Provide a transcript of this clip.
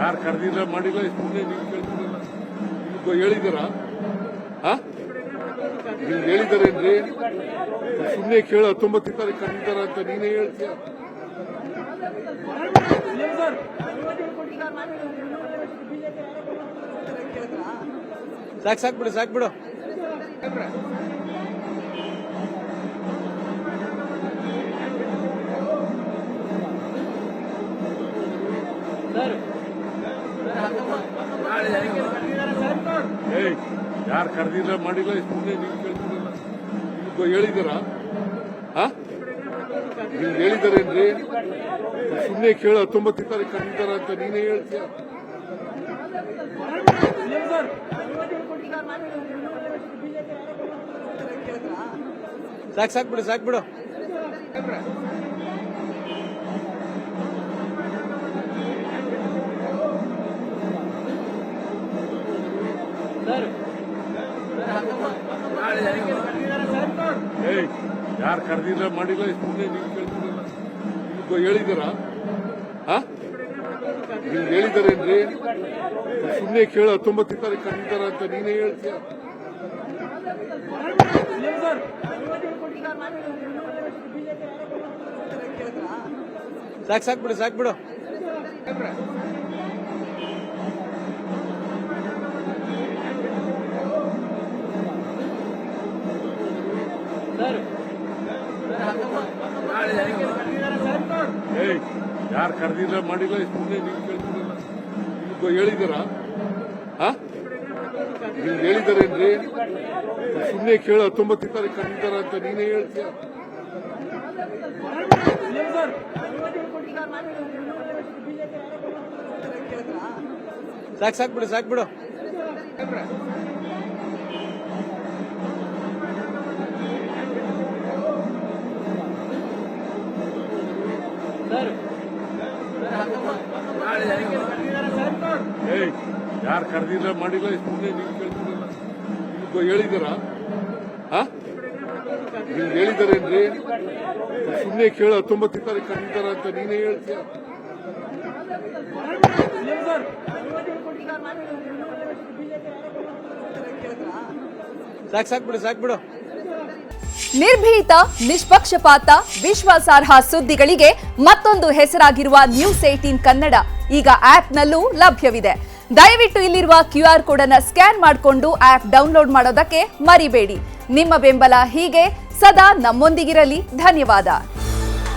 ಯಾರು ಕರೆದಿಲ್ಲ ಮಾಡಿಲ್ಲ ಸುಮ್ಮನೆ ನೀವು ಕೇಳ್ತಿರಲ್ಲ ಹೇಳಿದಾರಾ ನೀವು ಹೇಳಿದಾರೇನ್ರಿ ಸುಮ್ಮನೆ ಕೇಳ 19 ತಾರೀಕು ಕರೆದಿದ್ದಾರ ಅಂತ ನೀನೇ ಹೇಳ್ತೀಯ ಸಾಕ್ ಬಿಡು ಯಾರು ಕರೆದಿಲ್ಲ ಮಾಡಿಲ್ಲ ಸುಮ್ಮನೆ ನೀವು ಕೇಳ್ತಿರಲ್ಲ ಹೇಳಿದಾರಾ ನೀವು ಹೇಳಿದಾರೇನ್ರಿ ಸುಮ್ಮನೆ ಕೇಳ 19 ತಾರೀಕು ಕರೆದಿದ್ದಾರ ಅಂತ ನೀನೇ ಹೇಳ್ತೀಯ ಸಾಕ್ ಬಿಡು ಯಾರು ಕರೆದಿಲ್ಲ ಮಾಡಿಲ್ಲ ಸುಮ್ಮನೆ ನೀವು ಕೇಳ್ತಿರಲ್ಲ ಹೇಳಿದಾರಾ ನೀವು ಹೇಳಿದಾರೇನ್ರಿ ಸುಮ್ಮನೆ ಕೇಳ 19 ತಾರೀಕು ಕರೆದಿದ್ದಾರ ಅಂತ ನೀನೇ ಹೇಳ್ತೀಯ ಸಾಕ್ ಬಿಡು ಯಾರು ಕರೆದಿಲ್ಲ ಮಾಡಿಲ್ಲ ಸುಮ್ಮನೆ ನೀವು ಕೇಳ್ತಿರಲ್ಲ ಹೇಳಿದಾರಾ ನೀವು ಹೇಳಿದಾರೇನ್ರಿ ಸುಮ್ಮನೆ ಕೇಳ 19 ತಾರೀಕು ಕರೆದಿದ್ದಾರ ಅಂತ ನೀನೇ ಹೇಳ್ತೀಯ ಸಾಕ್ ಬಿಡು ಯಾರು ಕರೆದಿಲ್ಲ ಮಾಡಿಲ್ಲ ಸುಮ್ಮನೆ ನೀವು ಕೇಳ್ತಿರಲ್ಲ ಹೇಳಿದಾರಾ ನೀವು ಹೇಳಿದಾರೇನ್ರಿ ಸುಮ್ಮನೆ ಕೇಳ 19 ತಾರೀಕು ಕರೆದಿದ್ದಾರ ಅಂತ ನೀನೇ ಹೇಳ್ತೀಯ ಸಾಕ್ ಬಿಡು ನಿರ್ಭೀತ, ನಿಷ್ಪಕ್ಷಪಾತ, ವಿಶ್ವಾಸಾರ್ಹ ಸುದ್ದಿಗಳಿಗೆ ಮತ್ತೊಂದು ಹೆಸರಾಗಿರುವ ನ್ಯೂಸ್ 18 ಕನ್ನಡ ಈಗ ಆಪ್ನಲ್ಲೂ ಲಭ್ಯವಿದೆ. ದಯವಿಟ್ಟು ಇಲ್ಲಿರುವ QR ಕೋಡ್ ಅನ್ನು ಸ್ಕ್ಯಾನ್ ಮಾಡಿಕೊಂಡು ಆಪ್ ಡೌನ್ಲೋಡ್ ಮಾಡೋದಕ್ಕೆ ಮರಿಬೇಡಿ. ನಿಮ್ಮ ಬೆಂಬಲ ಹೀಗೆ ಸದಾ ನಮ್ಮೊಂದಿಗಿರಲಿ. ಧನ್ಯವಾದ.